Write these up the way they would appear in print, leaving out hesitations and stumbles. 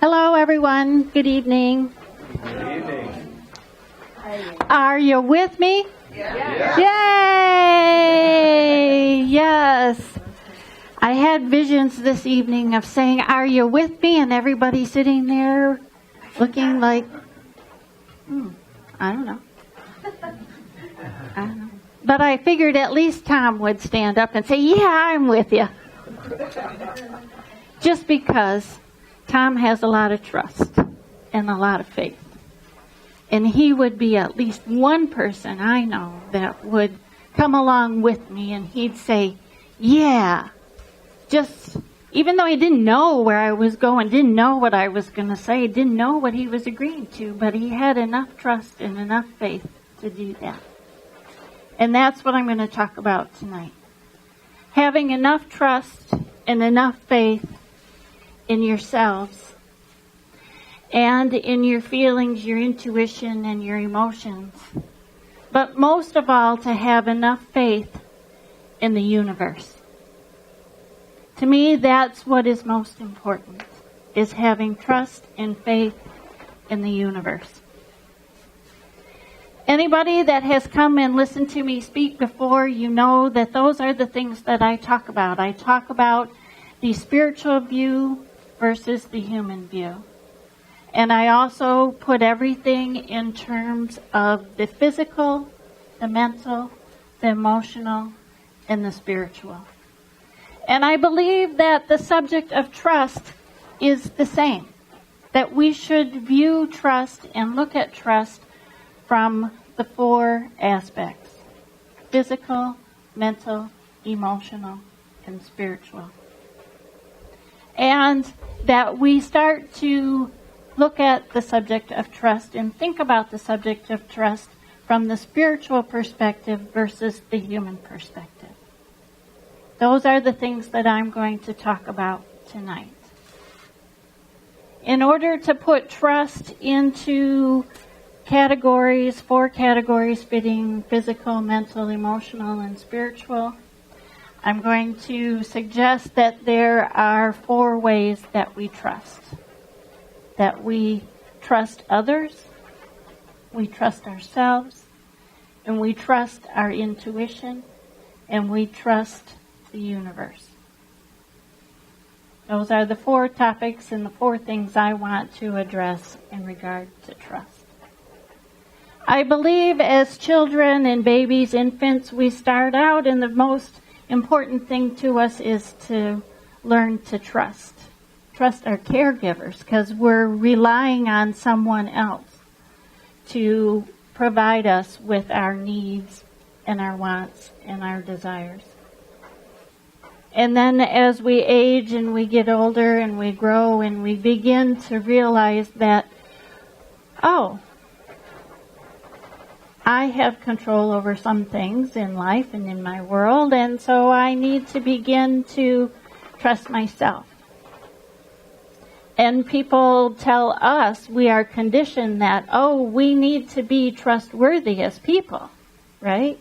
Hello, everyone. Good evening. Good evening. Are you with me? Yes. Yay! Yes. I had visions this evening of saying, "Are you with me?" And everybody sitting there looking like, I don't know. But I figured at least Tom would stand up and say, "Yeah, I'm with you." Just because Tom has a lot of trust and a lot of faith. And he would be at least one person I know that would come along with me and he'd say, "Yeah." Just, even though he didn't know where I was going, didn't know what I was going to say, didn't know what he was agreeing to, but he had enough trust and enough faith to do that. And that's what I'm going to talk about tonight. Having enough trust and enough faith in yourselves and in your feelings, your intuition, and your emotions. But most of all, to have enough faith in the universe. To me, that's what is most important, is having trust and faith in the universe. Anybody that has come and listened to me speak before, you know that those are the things that I talk about. I talk about the spiritual view versus the human view. And I also put everything in terms of the physical, the mental, the emotional, and the spiritual. And I believe that the subject of trust is the same. That we should view trust and look at trust from the four aspects: physical, mental, emotional, and spiritual. And that we start to look at the subject of trust and think about the subject of trust from the spiritual perspective versus the human perspective. Those are the things that I'm going to talk about tonight. In order to put trust into categories, 4 categories fitting physical, mental, emotional, and spiritual, I'm going to suggest that there are 4 ways that we trust. That we trust others, we trust ourselves, and we trust our intuition, and we trust the universe. Those are the 4 topics and the 4 things I want to address in regard to trust. I believe as children and babies, infants, we start out and the most important thing to us is to learn to trust. Trust our caregivers because we're relying on someone else to provide us with our needs and our wants and our desires. And then as we age and we get older and we grow and we begin to realize that, I have control over some things in life and in my world, and so I need to begin to trust myself. And people tell us, we are conditioned that, we need to be trustworthy as people, right?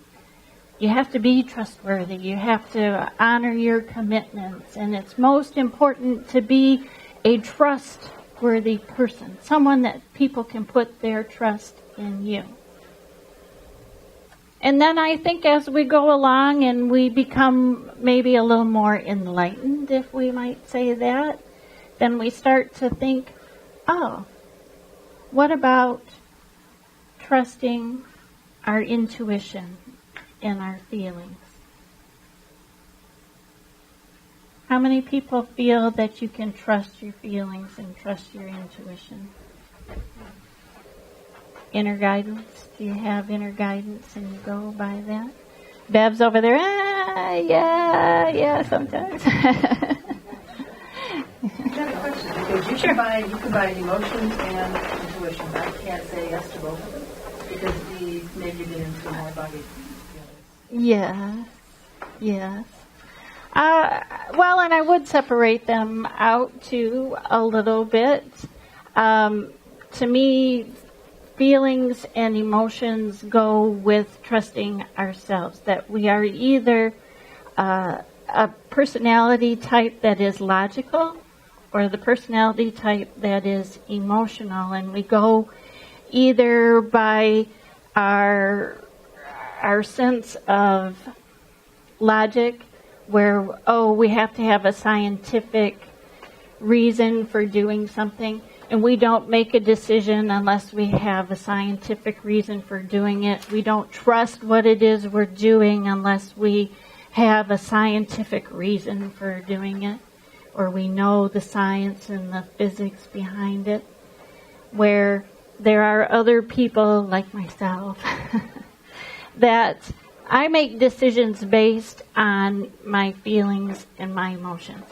You have to be trustworthy. You have to honor your commitments. And it's most important to be a trustworthy person, someone that people can put their trust in you. And then I think as we go along and we become maybe a little more enlightened, if we might say that, then we start to think, what about trusting our intuition and our feelings? How many people feel that you can trust your feelings and trust your intuition? Inner guidance? Do you have inner guidance and you go by that? Bev's over there, yeah, sometimes. I have a question, because you combine emotions and intuition, but I can't say yes to both of them, because maybe you get into more body feelings. Yes. Well, and I would separate them out too a little bit. To me, feelings and emotions go with trusting ourselves, that we are either a personality type that is logical or the personality type that is emotional, and we go either by our sense of logic, where, oh, we have to have a scientific reason for doing something, and we don't make a decision unless we have a scientific reason for doing it. We don't trust what it is we're doing unless we have a scientific reason for doing it, or we know the science and the physics behind it. Where there are other people like myself that I make decisions based on my feelings and my emotions.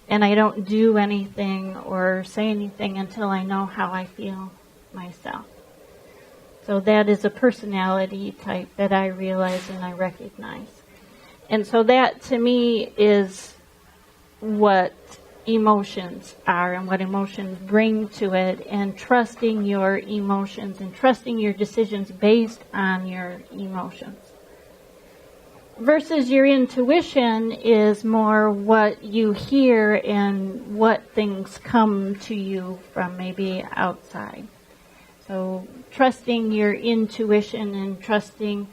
And I don't do anything or say anything until I know how I feel myself. So that is a personality type that I realize and I recognize. And so that to me is what emotions are and what emotions bring to it, and trusting your emotions and trusting your decisions based on your emotions. Versus your intuition is more what you hear and what things come to you from maybe outside. So trusting your intuition and trusting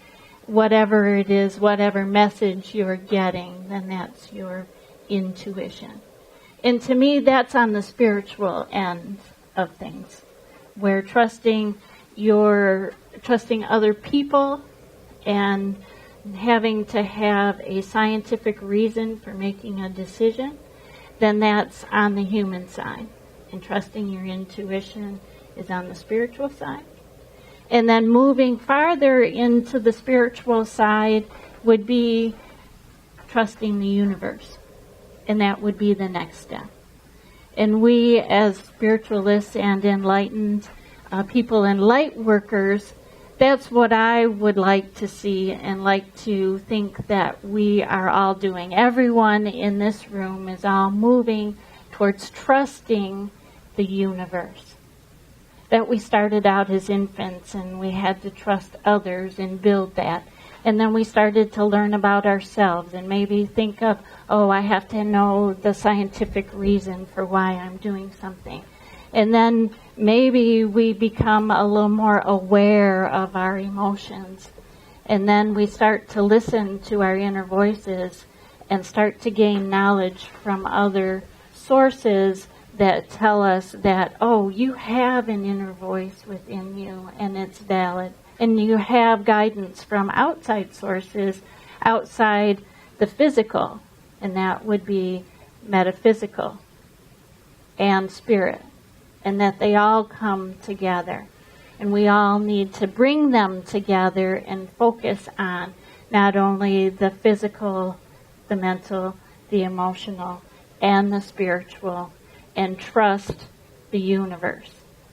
whatever it is, whatever message you're getting, then that's your intuition. And to me, that's on the spiritual end of things, where trusting other people and having to have a scientific reason for making a decision, then that's on the human side. And trusting your intuition is on the spiritual side. And then moving farther into the spiritual side would be trusting the universe. And that would be the next step. And we as spiritualists and enlightened people and light workers, that's what I would like to see and like to think that we are all doing. Everyone in this room is all moving towards trusting the universe. That we started out as infants and we had to trust others and build that. And then we started to learn about ourselves and maybe think of, oh, I have to know the scientific reason for why I'm doing something. And then maybe we become a little more aware of our emotions. And then we start to listen to our inner voices and start to gain knowledge from other sources that tell us that, oh, you have an inner voice within you and it's valid. And you have guidance from outside sources, outside the physical, and that would be metaphysical and spirit, and that they all come together. And we all need to bring them together and focus on not only the physical, the mental, the emotional, and the spiritual, and trust the universe.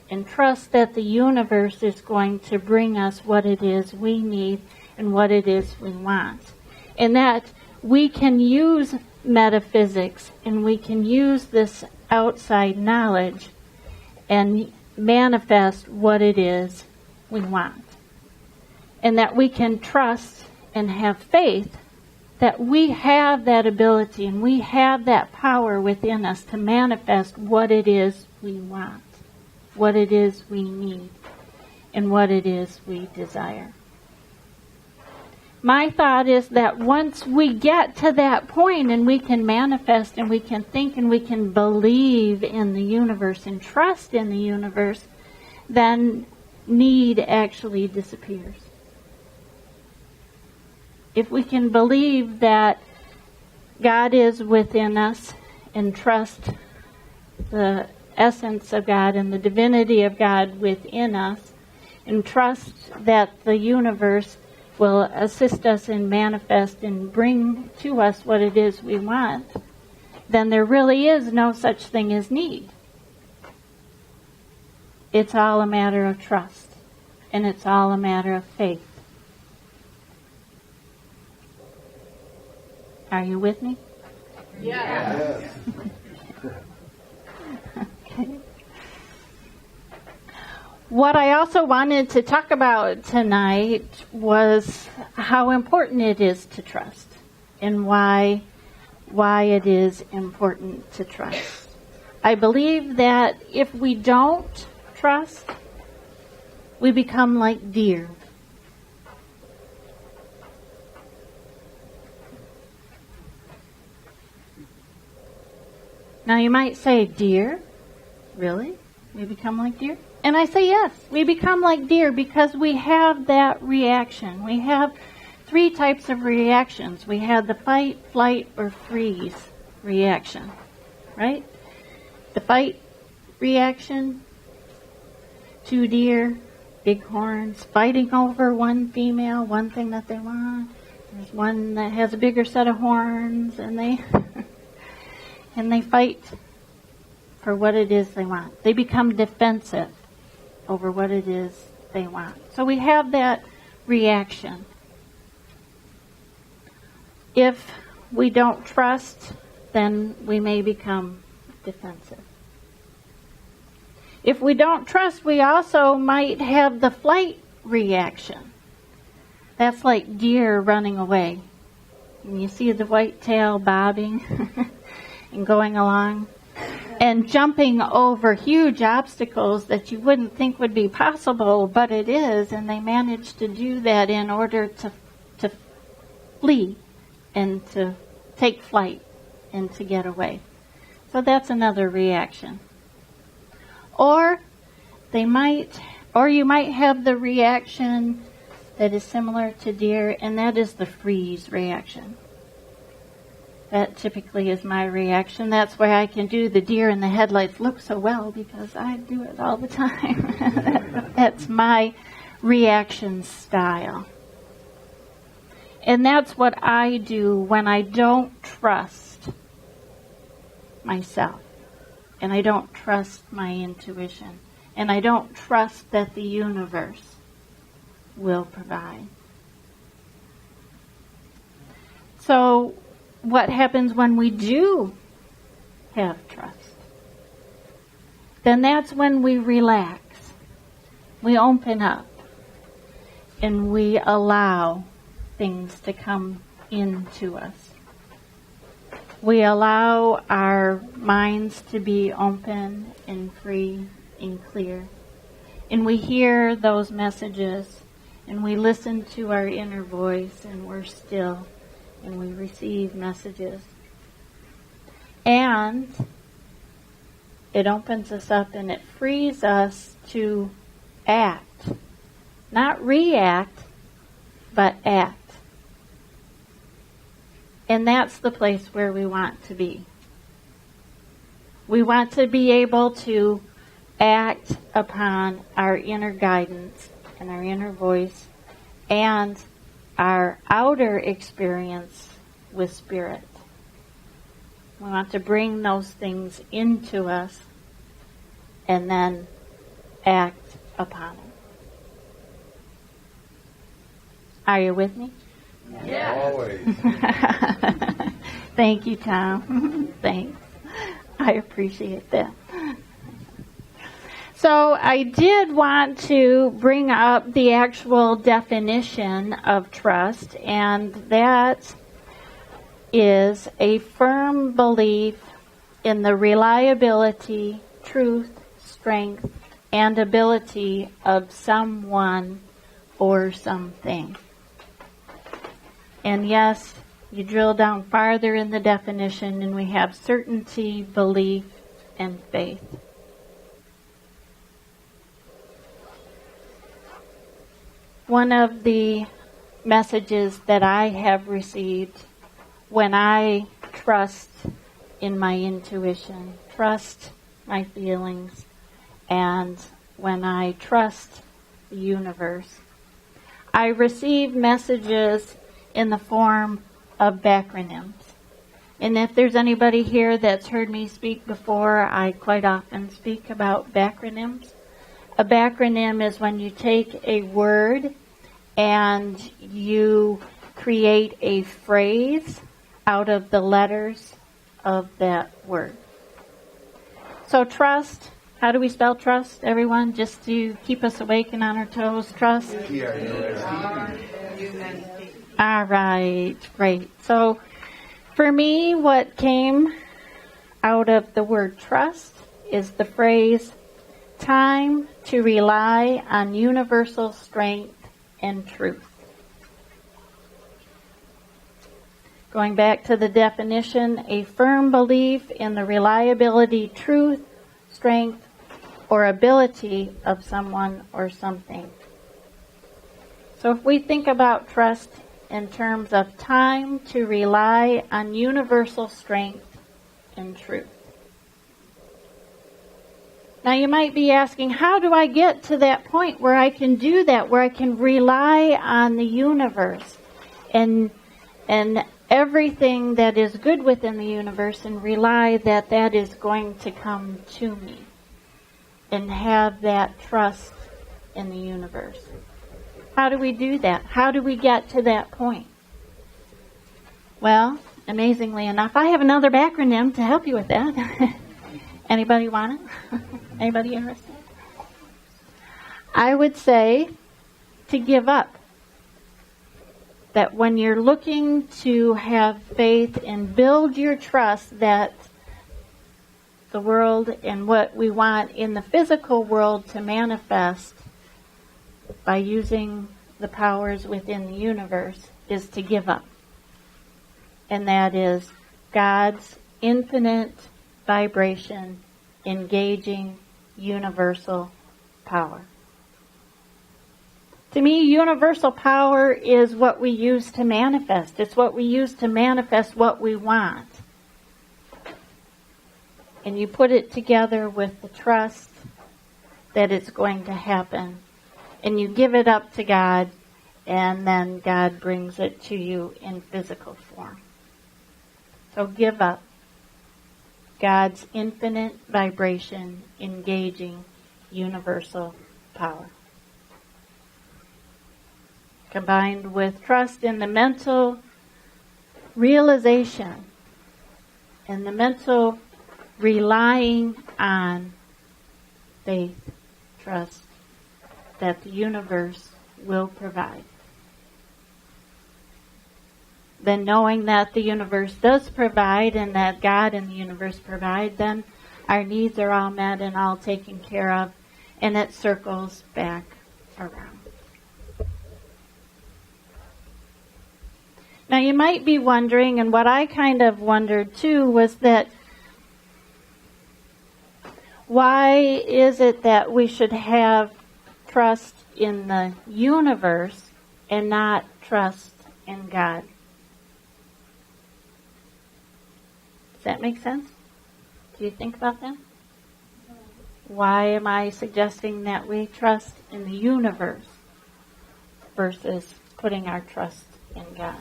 And trust that the universe is going to bring us what it is we need and what it is we want. And that we can use metaphysics and we can use this outside knowledge and manifest what it is we want. And that we can trust and have faith that we have that ability and we have that power within us to manifest what it is we want, what it is we need, and what it is we desire. My thought is that once we get to that point and we can manifest and we can think and we can believe in the universe and trust in the universe, then need actually disappears. If we can believe that God is within us and trust the essence of God and the divinity of God within us, and trust that the universe will assist us and manifest and bring to us what it is we want, then there really is no such thing as need. It's all a matter of trust, and it's all a matter of faith. Are you with me? Yes. Okay. What I also wanted to talk about tonight was how important it is to trust and why it is important to trust. I believe that if we don't trust, we become like deer. Now you might say, deer? Really? We become like deer? And I say yes, we become like deer because we have that reaction. We have 3 types of reactions. We have the fight, flight, or freeze reaction, right? The fight reaction, 2 deer, big horns, fighting over one female, one thing that they want. There's one that has a bigger set of horns, and they and they fight for what it is they want. They become defensive over what it is they want. So we have that reaction. If we don't trust, then we may become defensive. If we don't trust, we also might have the flight reaction. That's like deer running away. And you see the white tail bobbing and going along and jumping over huge obstacles that you wouldn't think would be possible, but it is, and they manage to do that in order to flee and to take flight and to get away. So that's another reaction. Or you might have the reaction that is similar to deer, and that is the freeze reaction. That typically is my reaction. That's why I can do the deer in the headlights look so well, because I do it all the time. That's my reaction style. And that's what I do when I don't trust myself. And I don't trust my intuition. And I don't trust that the universe will provide. So, what happens when we do have trust? Then that's when we relax. We open up. And we allow things to come into us. We allow our minds to be open and free and clear. And we hear those messages, and we listen to our inner voice, and we're still, and we receive messages. And it opens us up and it frees us to act. Not react, but act. And that's the place where we want to be. We want to be able to act upon our inner guidance and our inner voice and our outer experience with Spirit. We want to bring those things into us and then act upon it. Are you with me? Yeah. Always. Thank you, Tom. Thanks. I appreciate that. So I did want to bring up the actual definition of trust, and that is a firm belief in the reliability, truth, strength, and ability of someone or something. And yes, you drill down farther in the definition, and we have certainty, belief, and faith. One of the messages that I have received when I trust in my intuition, trust my feelings, and when I trust the universe, I receive messages in the form of backronyms. And if there's anybody here that's heard me speak before, I quite often speak about backronyms. A backronym is when you take a word and you create a phrase out of the letters of that word. So trust, how do we spell trust, everyone? Just to keep us awake and on our toes, trust? All right, great. So for me, what came out of the word trust is the phrase, time to rely on universal strength and truth. Going back to the definition, a firm belief in the reliability, truth, strength, or ability of someone or something. So if we think about trust in terms of time to rely on universal strength and truth. Now you might be asking, how do I get to that point where I can do that, where I can rely on the universe and everything that is good within the universe and rely that that is going to come to me and have that trust in the universe? How do we do that? How do we get to that point? Well, amazingly enough, I have another acronym to help you with that. Anybody want it? Anybody interested? I would say to give up. That when you're looking to have faith and build your trust that the world and what we want in the physical world to manifest by using the powers within the universe is to give up. And that is God's infinite vibration engaging universal power. To me, universal power is what we use to manifest. It's what we use to manifest what we want. And you put it together with the trust that it's going to happen. And you give it up to God, and then God brings it to you in physical form. So give up God's infinite vibration engaging universal power. Combined with trust in the mental realization and the mental relying on faith, trust that the universe will provide. Then knowing that the universe does provide and that God and the universe provide, then our needs are all met and all taken care of, and it circles back around. Now you might be wondering, and what I kind of wondered too, was that why is it that we should have trust in the universe and not trust in God? Does that make sense? Do you think about that? Why am I suggesting that we trust in the universe versus putting our trust in God?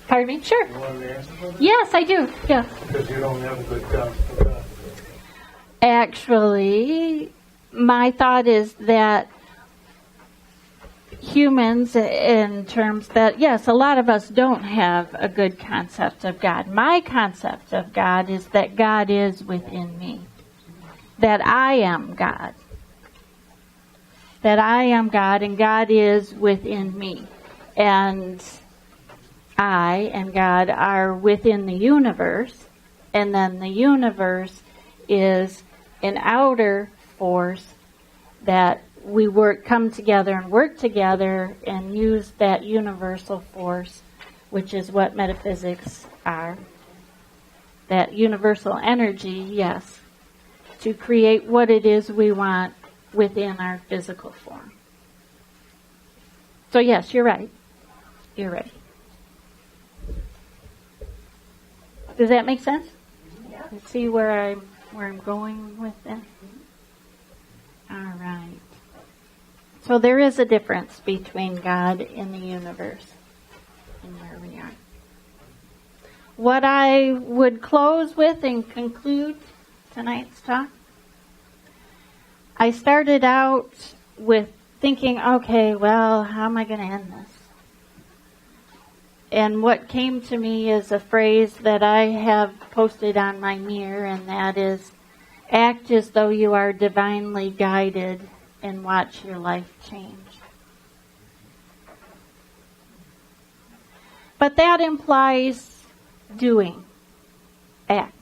Pardon me? Sure. You want to answer for that? Yes, I do. Yeah. Because you don't have a good grasp of that. Actually, my thought is that humans, in terms that, yes, a lot of us don't have a good concept of God. My concept of God is that God is within me. That I am God. That I am God and God is within me. And I and God are within the universe, and then the universe is an outer force that we come together and work together and use that universal force, which is what metaphysics are. That universal energy, yes, to create what it is we want within our physical form. So yes, you're right. You're right. Does that make sense? Yeah. You see where I'm going with that? All right. So there is a difference between God and the universe and where we are. What I would close with and conclude tonight's talk, I started out with thinking, okay, well, how am I going to end this? And what came to me is a phrase that I have posted on my mirror, and that is, act as though you are divinely guided and watch your life change. But that implies doing. Act.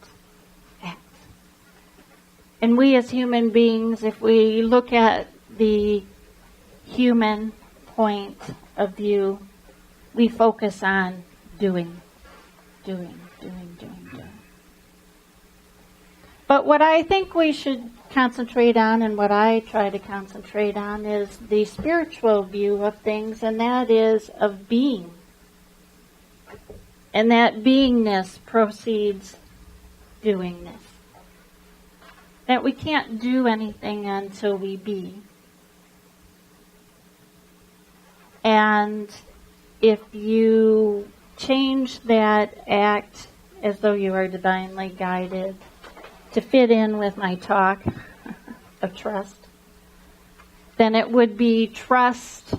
And we as human beings, if we look at the human point of view, we focus on doing. But what I think we should concentrate on, and what I try to concentrate on, is the spiritual view of things, and that is of being. And that beingness proceeds doingness. That we can't do anything until we be. And if you change that act as though you are divinely guided to fit in with my talk of trust, then it would be trust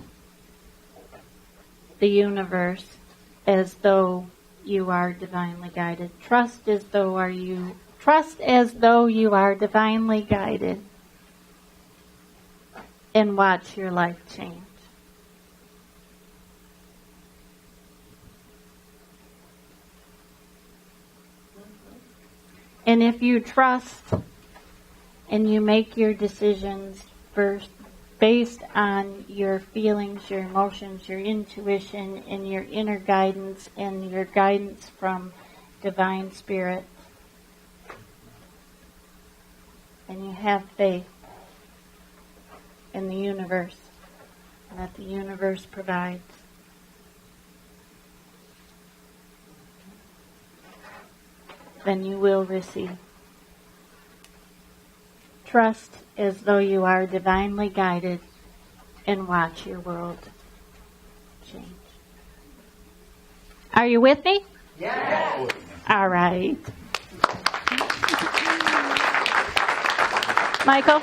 the universe as though you are divinely guided. Trust as though you are divinely guided, and watch your life change. And if you trust and you make your decisions first based on your feelings, your emotions, your intuition, and your inner guidance, and your guidance from divine spirit, and you have faith in the universe, and that the universe provides, then you will receive. Trust as though you are divinely guided, and watch your world change. Are you with me? Yes. All right. Michael?